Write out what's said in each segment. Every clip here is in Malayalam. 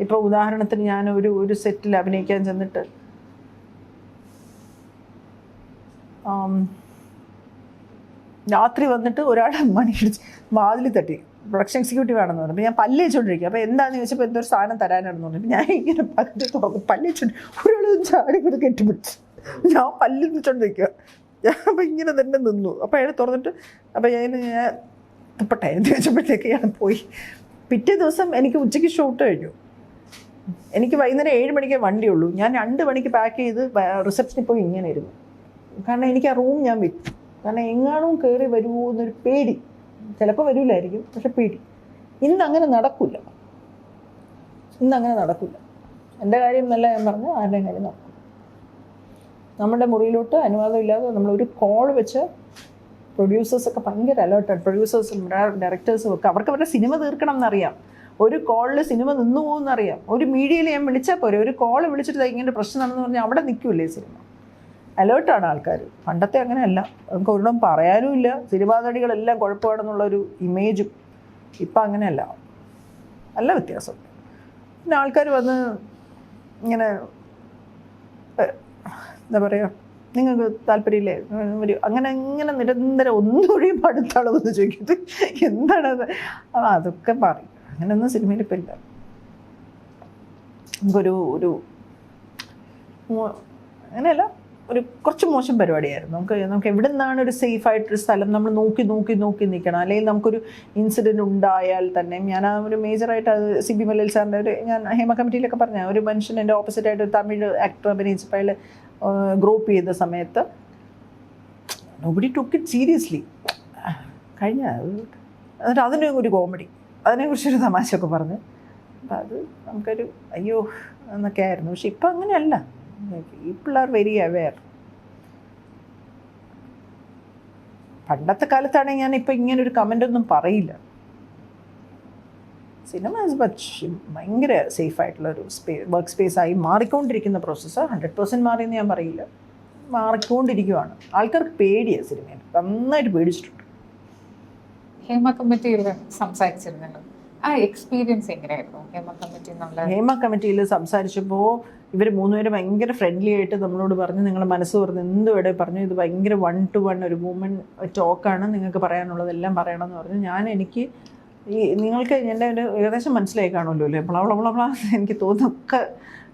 ഇപ്പോൾ ഉദാഹരണത്തിന് ഞാൻ ഒരു സെറ്റിൽ അഭിനയിക്കാൻ ചെന്നിട്ട് രാത്രി വന്നിട്ട് ഒരാളെ മണിയടിച്ച് വാതിൽ തട്ടി, പ്രൊഡക്ഷൻ എക്സിക്യൂട്ടീവ് ആണെന്ന് പറഞ്ഞു. അപ്പോൾ ഞാൻ പല്ല് വെച്ചോണ്ടിരിക്കുക. അപ്പോൾ എന്താണെന്ന് ചോദിച്ചപ്പോൾ എന്തൊരു സാധനം തരാനാണെന്ന് പറഞ്ഞു. ഞാൻ ഇങ്ങനെ പല്ല് തുറന്നു, പല്ല് വെച്ചോണ്ട് ഒരാൾ ചാടി കൂടെ കെട്ടിപ്പിടിച്ചു. ഞാൻ പല്ല് വെച്ചോണ്ടിരിക്കുക. ഞാൻ അപ്പോൾ ഇങ്ങനെ തന്നെ നിന്നു. അപ്പോൾ അയാൾ തുറന്നിട്ട് അപ്പോൾ ഞാൻ ഇപ്പോട്ടെ എന്ന് ചോദിച്ചപ്പോഴത്തേക്ക് ഞാൻ പോയി. പിറ്റേ ദിവസം എനിക്ക് ഉച്ചയ്ക്ക് ഷൂട്ട് കഴിഞ്ഞു. എനിക്ക് വൈകുന്നേരം 7 മണിക്കേ വണ്ടിയുള്ളൂ. ഞാൻ 2 മണിക്ക് പാക്ക് ചെയ്ത് റിസപ്ഷനിൽ പോയി ഇങ്ങനെ ഇരുന്നു. കാരണം എനിക്ക് ആ റൂം ഞാൻ വിട്ടു. കാരണം എങ്ങാനും കയറി വരുമോ എന്നൊരു പേടി. ചിലപ്പോൾ വരില്ലായിരിക്കും, പക്ഷെ പേടി. ഇന്നങ്ങനെ നടക്കില്ല. എൻ്റെ കാര്യം നല്ല ഞാൻ പറഞ്ഞു, ആരുടെയും കാര്യം നടക്കും. നമ്മുടെ മുറിയിലോട്ട് അനുവാദമില്ലാതെ നമ്മളൊരു കോൾ വെച്ച് പ്രൊഡ്യൂസേഴ്സൊക്കെ ഭയങ്കര അലേർട്ടാണ്. പ്രൊഡ്യൂസേഴ്സും ഡയറക്ടേഴ്സും ഒക്കെ അവർക്ക് അവരുടെ സിനിമ തീർക്കണം എന്നറിയാം. ഒരു കോളിൽ സിനിമ നിന്നു പോകുമെന്നറിയാം. ഒരു മീഡിയയിൽ ഞാൻ വിളിച്ചാൽ പോരെ, ഒരു കോൾ വിളിച്ചിട്ട് ഇങ്ങനെ പ്രശ്നമാണെന്ന് പറഞ്ഞാൽ അവിടെ നിൽക്കൂലേ സിനിമ. അലേർട്ടാണ് ആൾക്കാർ. പണ്ടത്തെ അങ്ങനെയല്ല. നമുക്ക് ഒരിടം പറയാനുമില്ല. സിനിമാ നടികളെല്ലാം കുഴപ്പമാണെന്നുള്ളൊരു ഇമേജും ഇപ്പം അങ്ങനെയല്ല. നല്ല വ്യത്യാസം. പിന്നെ ആൾക്കാർ വന്ന് ഇങ്ങനെ എന്താ പറയുക, നിങ്ങൾക്ക് താല്പര്യമില്ലേ അങ്ങനെ ഇങ്ങനെ നിരന്തരം ഒന്നുകൂടിയും അടുത്താളെന്ന് ചോദിക്കുന്നത് എന്താണത്. അതൊക്കെ പറയും. അങ്ങനെയൊന്നും സിനിമയിൽ ഇപ്പം ഇല്ല. നമുക്കൊരു അങ്ങനെയല്ല, കുറച്ച് മോശം പരിപാടിയായിരുന്നു. നമുക്ക് എവിടെ നിന്നാണ് ഒരു സേഫായിട്ടൊരു സ്ഥലം നമ്മൾ നോക്കി നിൽക്കണം. അല്ലെങ്കിൽ നമുക്കൊരു ഇൻസിഡൻറ്റ് ഉണ്ടായാൽ തന്നെ ഞാൻ ആ ഒരു മേജറായിട്ട് അത് CB മലയിൽ സാറിൻ്റെ ഞാൻ ഹേമ കമ്മിറ്റിയിലൊക്കെ പറഞ്ഞ ഒരു മനുഷ്യൻ എൻ്റെ ഓപ്പോസിറ്റായിട്ട് ഒരു തമിഴ് ആക്ടർ അഭിനയിച്ചപ്പോൾ അയാൾ ഗ്രൂപ്പ് ചെയ്ത സമയത്ത് നോബഡി ടുക്ക് ഇറ്റ് സീരിയസ്ലി. കഴിഞ്ഞ എന്നിട്ട് അതിന് ഒരു കോമഡി, അതിനെക്കുറിച്ചൊരു തമാശയൊക്കെ പറഞ്ഞു. അപ്പം അത് നമുക്കൊരു അയ്യോ എന്നൊക്കെ ആയിരുന്നു. പക്ഷെ ഇപ്പം അങ്ങനെയല്ല. People are very aware. പണ്ടത്തെ കാലത്താണെങ്കിൽ ഞാനിപ്പോൾ ഇങ്ങനൊരു കമൻ്റൊന്നും പറയില്ല. സിനിമ ഇസ് മച്ച് ഭയങ്കര സേഫായിട്ടുള്ളൊരു വർക്ക് സ്പേസായി മാറിക്കൊണ്ടിരിക്കുന്ന പ്രോസസ്സ്. 100% മാറിയെന്ന് ഞാൻ പറയില്ല, മാറിക്കൊണ്ടിരിക്കുകയാണ്. ആൾക്കാർക്ക് പേടിയാണ് സിനിമയിൽ, നന്നായിട്ട് പേടിച്ചിട്ടുണ്ട്. ഹേമ കമ്മിറ്റിയിൽ സംസാരിച്ചിരുന്നല്ലോ, ആ എക്സ്പീരിയൻസ് എങ്ങനെയായിരുന്നു? ഹേമ കമ്മിറ്റിയിൽ സംസാരിച്ചപ്പോൾ ഇവർ 3 പേരും ഭയങ്കര ഫ്രണ്ട്ലി ആയിട്ട് നമ്മളോട് പറഞ്ഞു, നിങ്ങളുടെ മനസ്സ് തുറന്ന് എന്തുവിടെ പറഞ്ഞു, ഇത് ഭയങ്കര 1-to-1 ഒരു വുമൺ ടോക്കാണ്, നിങ്ങൾക്ക് പറയാനുള്ളതെല്ലാം പറയണമെന്ന് പറഞ്ഞു. എനിക്ക് നിങ്ങൾക്ക് എൻ്റെ ഒരു ഏകദേശം മനസ്സിലായി കാണുമല്ലോ അല്ലേ, പ്ലാ എനിക്ക് തോന്നുന്നൊക്കെ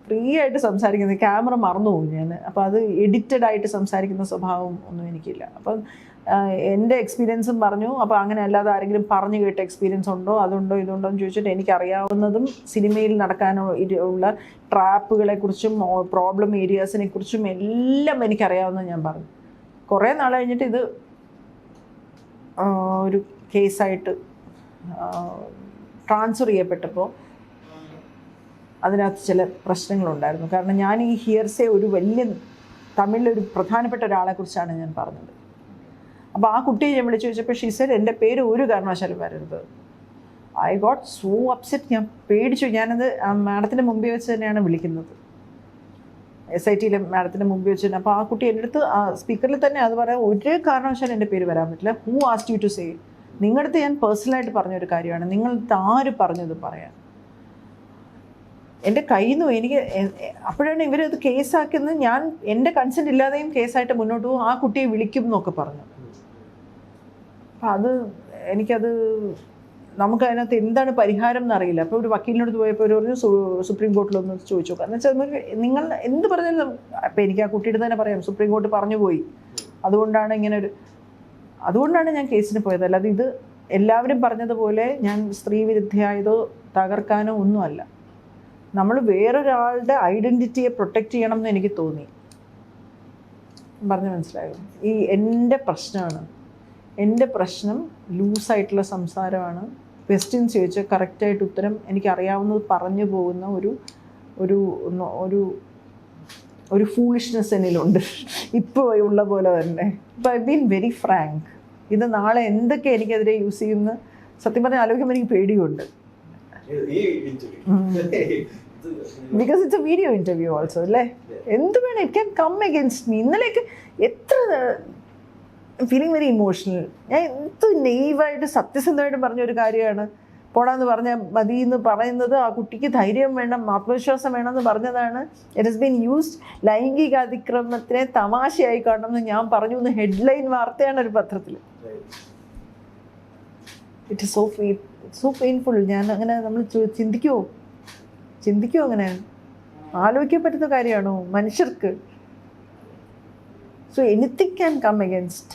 ഫ്രീ ആയിട്ട് സംസാരിക്കുന്നത്. ക്യാമറ മറന്നു പോകും ഞാൻ. അപ്പോൾ അത് എഡിറ്റഡായിട്ട് സംസാരിക്കുന്ന സ്വഭാവം ഒന്നും എനിക്കില്ല. അപ്പം എൻ്റെ എക്സ്പീരിയൻസും പറഞ്ഞു. അപ്പോൾ അങ്ങനെ അല്ലാതെ ആരെങ്കിലും പറഞ്ഞു കേട്ട എക്സ്പീരിയൻസ് ഉണ്ടോ, അതുണ്ടോ ഇതുണ്ടോ എന്ന് ചോദിച്ചിട്ട് എനിക്കറിയാവുന്നതും സിനിമയിൽ നടക്കാനോ ഉള്ള ട്രാപ്പുകളെക്കുറിച്ചും പ്രോബ്ലം ഏരിയാസിനെ കുറിച്ചും എല്ലാം എനിക്കറിയാവുന്നത് ഞാൻ പറഞ്ഞു. കുറേ നാൾ കഴിഞ്ഞിട്ട് ഇത് ഒരു കേസായിട്ട് ട്രാൻസ്ഫർ ചെയ്യപ്പെട്ടപ്പോൾ അതിനകത്ത് ചില പ്രശ്നങ്ങളുണ്ടായിരുന്നു. കാരണം ഞാൻ ഈ ഹിയർസേ ഒരു വലിയ തമിഴിലൊരു പ്രധാനപ്പെട്ട ഒരാളെക്കുറിച്ചാണ് ഞാൻ പറഞ്ഞത്. അപ്പോൾ ആ കുട്ടിയെ ഞാൻ വിളിച്ചു ചോദിച്ചപ്പോൾ ഷീ സെഡ് എൻ്റെ പേര് ഒരു കാരണവശാലും വരരുത്. I got so upset. ഞാൻ പേടിച്ചു. ഞാനത് മാഡത്തിൻ്റെ മുമ്പിൽ വെച്ച് തന്നെയാണ് വിളിക്കുന്നത്, SIT മാഡത്തിൻ്റെ മുമ്പിൽ വെച്ച് തന്നെ. അപ്പോൾ ആ കുട്ടി എൻ്റെ അടുത്ത് സ്പീക്കറിൽ തന്നെ അത് പറയാം, ഒരു കാരണവശാലും എൻ്റെ പേര് വരാൻ പറ്റില്ല. Who asked you to say? നിങ്ങളുടെ അടുത്ത് ഞാൻ പേഴ്സണലായിട്ട് പറഞ്ഞൊരു കാര്യമാണ്, നിങ്ങളടുത്ത് ആര് പറഞ്ഞത് പറയാൻ. എൻ്റെ കയ്യിൽ നിന്ന് എനിക്ക് അപ്പോഴാണ് ഇവരത് കേസാക്കുന്നത്. ഞാൻ എൻ്റെ കൺസെൻറ്റ് ഇല്ലാതെയും കേസായിട്ട് മുന്നോട്ട് പോകും, ആ കുട്ടിയെ വിളിക്കും എന്നൊക്കെ പറഞ്ഞു. അപ്പം എനിക്കത് നമുക്ക് അതിനകത്ത് എന്താണ് പരിഹാരം എന്നറിയില്ല. അപ്പോൾ ഒരു വക്കീലിനോട് പോയപ്പോൾ ഒരു പറഞ്ഞു സുപ്രീം കോർട്ടിലൊന്ന് ചോദിച്ചു നോക്കാം. എന്ന് വെച്ചാൽ നിങ്ങൾ എന്ത് പറഞ്ഞാലും അപ്പം എനിക്ക് ആ കുട്ടിയുടെ തന്നെ പറയാം, സുപ്രീം കോർട്ട് പറഞ്ഞു പോയി, അതുകൊണ്ടാണ് ഞാൻ കേസിന് പോയത്. അല്ലാതെ ഇത് എല്ലാവരും പറഞ്ഞതുപോലെ ഞാൻ സ്ത്രീ വിരുദ്ധയായതോ തകർക്കാനോ ഒന്നുമല്ല. നമ്മൾ വേറൊരാളുടെ ഐഡൻറ്റിറ്റിയെ പ്രൊട്ടക്റ്റ് ചെയ്യണം എന്ന് എനിക്ക് തോന്നി. പറഞ്ഞ് മനസ്സിലായോ? എൻ്റെ പ്രശ്നം ലൂസായിട്ടുള്ള സംസാരമാണ്. ക്വസ്റ്റ്യൻസ് ചോദിച്ചാൽ കറക്റ്റായിട്ട് ഉത്തരം എനിക്കറിയാവുന്നത് പറഞ്ഞു പോകുന്ന ഒരു ഫൂളിഷ്നെസ് എന്നിലുണ്ട് ഇപ്പോൾ ഉള്ള പോലെ തന്നെ. അപ്പോൾ ഐ ബീൻ വെരി ഫ്രാങ്ക്. ഇത് നാളെ എന്തൊക്കെ എനിക്കെതിരെ യൂസ് ചെയ്യുമെന്ന് സത്യം പറഞ്ഞാൽ ആലോചിക്കുമ്പോൾ എനിക്ക് പേടിയുണ്ട്. Because it's a video interview also അല്ലേ. എന്ത് വേണം, it can come against me. ഇന്നലേക്ക് എത്ര ഫീലിംഗ് വെരി ഇമോഷണൽ. ഞാൻ എന്ത് നെയ്വായിട്ട് സത്യസന്ധമായിട്ട് പറഞ്ഞൊരു കാര്യമാണ് പോടാന്ന് പറഞ്ഞ മതി എന്ന് പറയുന്നത് ആ കുട്ടിക്ക് ധൈര്യം വേണം, ആത്മവിശ്വാസം വേണമെന്ന് പറഞ്ഞതാണ്. It has been used. ലൈംഗിക അതിക്രമത്തിനെ തമാശയായി കാണണമെന്ന് ഞാൻ പറഞ്ഞു എന്ന് ഹെഡ്ലൈൻ വാർത്തയാണ് ഒരു പത്രത്തിൽ. It is so painful. ഞാൻ അങ്ങനെ നമ്മൾ ചിന്തിക്കുമോ അങ്ങനെ? ആലോചിക്കാൻ പറ്റുന്ന കാര്യമാണോ മനുഷ്യർക്ക്? So anything can come against.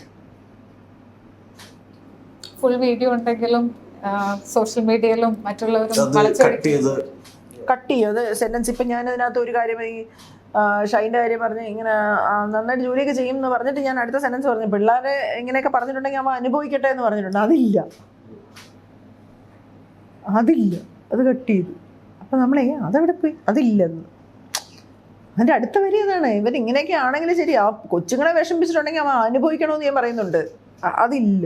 Full video ഉണ്ടെങ്കിലും സോഷ്യൽ മീഡിയയിലും മറ്റുള്ളവരും കട്ട് ചെയ്യും അത് സെന്റൻസ്. ഇപ്പം ഞാൻ അതിനകത്ത് ഒരു കാര്യം ഈ ഷൈൻ്റെ കാര്യം പറഞ്ഞ് ഇങ്ങനെ നന്നായിട്ട് ജോലിയൊക്കെ ചെയ്യും എന്ന് പറഞ്ഞിട്ട് ഞാൻ അടുത്ത സെന്റൻസ് പറഞ്ഞു പിള്ളേരെ ഇങ്ങനെയൊക്കെ പറഞ്ഞിട്ടുണ്ടെങ്കിൽ അവ അനുഭവിക്കട്ടെ എന്ന് പറഞ്ഞിട്ടുണ്ട്. അതില്ല, അത് കട്ട് ചെയ്തു. അപ്പം നമ്മളെ അതെവിടെ പോയി? അതില്ലെന്ന്. അതിൻ്റെ അടുത്ത വരി അതാണ്, ഇവരിങ്ങനെയൊക്കെ ആണെങ്കിലും ശരി ആ കൊച്ചുങ്ങളെ വിഷമിപ്പിച്ചിട്ടുണ്ടെങ്കിൽ അവ അനുഭവിക്കണമെന്ന് ഞാൻ പറയുന്നുണ്ട്. അതില്ല.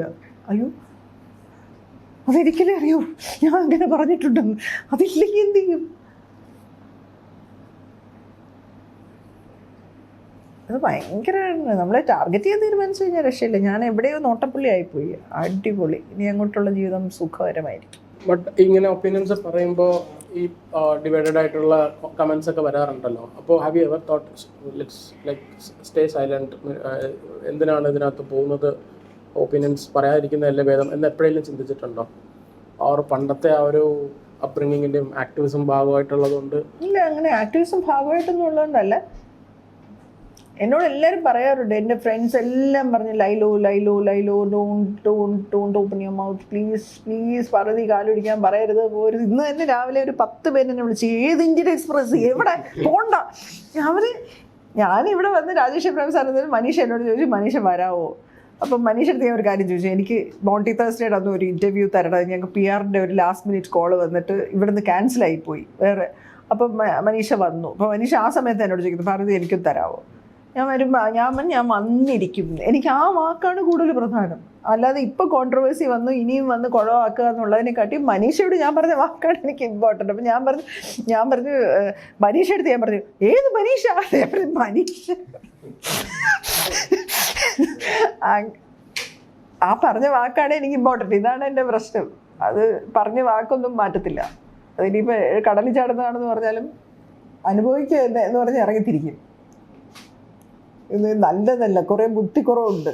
അയ്യോ അതൊരിക്കലും അറിയൂ ഞാൻ അങ്ങനെ പറഞ്ഞിട്ടുണ്ടെന്ന്. അതില്ലെങ്കിൽ എന്ത് ചെയ്യും? അത് ഭയങ്കര നമ്മളെ ടാർഗറ്റ് ചെയ്യാൻ തീരുമാനിച്ചു കഴിഞ്ഞാൽ രക്ഷയില്ല. ഞാൻ എവിടെയോ നോട്ടപ്പുള്ളി ആയിപ്പോയി. അടിപൊളി. ഇനി അങ്ങോട്ടുള്ള ജീവിതം സുഖകരമായിരിക്കും. ബട്ട് ഇങ്ങനെ ഒപ്പീനിയൻസ് പറയുമ്പോൾ ഈ ഡിവൈഡഡ് ആയിട്ടുള്ള കമൻസ് ഒക്കെ വരാറുണ്ടല്ലോ. അപ്പോൾ have you ever thought like stay silent, എന്തിനാണ് ഇതിനകത്ത് പോകുന്നത്, ഒപ്പീനിയൻസ് പറയാതിരിക്കുന്നതല്ലേ ഭേദം എന്ന് എപ്പോഴെങ്കിലും ചിന്തിച്ചിട്ടുണ്ടോ? അവർ പണ്ടത്തെ ആ ഒരു അപ്ബ്രിങ്ങിൻ്റെയും ആക്ടിവിസം ഭാഗമായിട്ടുള്ളതുകൊണ്ട്? ഇല്ല, അങ്ങനെ ആക്ടിവിസം ഭാഗമായിട്ടൊന്നും ഉള്ളതുകൊണ്ടല്ല. എന്നോട് എല്ലാവരും പറയാറുണ്ട്, എൻ്റെ ഫ്രണ്ട്സ് എല്ലാം പറഞ്ഞ് ലൈലോ don't open your mouth please പറഞ്ഞ് കാലൊടിക്കാൻ പറയരുത് പോരുത്. ഇന്ന് തന്നെ രാവിലെ ഒരു 10 പേര് എന്നെ വിളിച്ച്, ഏത് ഇന്ത്യൻ എക്സ്പ്രസ് എവിടെ പോണ്ട. ഞാനിവിടെ വന്ന് രാജേഷ് എബ്രഹാം സാറിന് മനീഷ എന്നോട് ചോദിച്ചു മനീഷ വരാവോ. അപ്പം മനീഷ അടുത്ത് ഞാൻ ഒരു കാര്യം ചോദിച്ചു, എനിക്ക് മോണ്ടി തേഴ്സ്ഡേയുടെ അന്ന് ഒരു ഇൻ്റർവ്യൂ തരണം, ഞങ്ങൾക്ക് PR-ൻ്റെ ഒരു ലാസ്റ്റ് മിനിറ്റ് കോള് വന്നിട്ട് ഇവിടുന്ന് ക്യാൻസലായിപ്പോയി വേറെ. അപ്പം മനീഷ വന്നു. അപ്പം മനീഷ ആ സമയത്ത് എന്നോട് ചോദിക്കുന്നു ഭാരതി എനിക്കും തരാമോ. ഞാൻ വന്നിരിക്കും. എനിക്ക് ആ വാക്കാണ് കൂടുതൽ പ്രധാനം. അല്ലാതെ ഇപ്പോൾ കോൺട്രവേഴ്സി വന്നു ഇനിയും വന്ന് കുളമാക്കുക എന്നുള്ളതിനെക്കാട്ടി മനീഷയോട് ഞാൻ പറഞ്ഞ വാക്കാണ് എനിക്ക് ഇമ്പോർട്ടൻ്റ്. അപ്പം ഞാൻ പറഞ്ഞു മനീഷ എടുത്ത് ഞാൻ പറഞ്ഞു, ഏത് മനീഷ? മനീഷ ആ പറഞ്ഞ വാക്കാണ് എനിക്ക് ഇമ്പോർട്ടൻ്റ്. ഇതാണ് എൻ്റെ പ്രശ്നം. അത് പറഞ്ഞ വാക്കൊന്നും മാറ്റത്തില്ല. അതിനിപ്പോൾ കടലിൽ ചാടുന്നതാണെന്ന് പറഞ്ഞാലും അനുഭവിക്കുക എന്ന് പറഞ്ഞ് ഇറങ്ങിത്തിരിക്കും. ഇത് നല്ലതല്ല, കുറേ ബുദ്ധിക്കുറവുണ്ട്.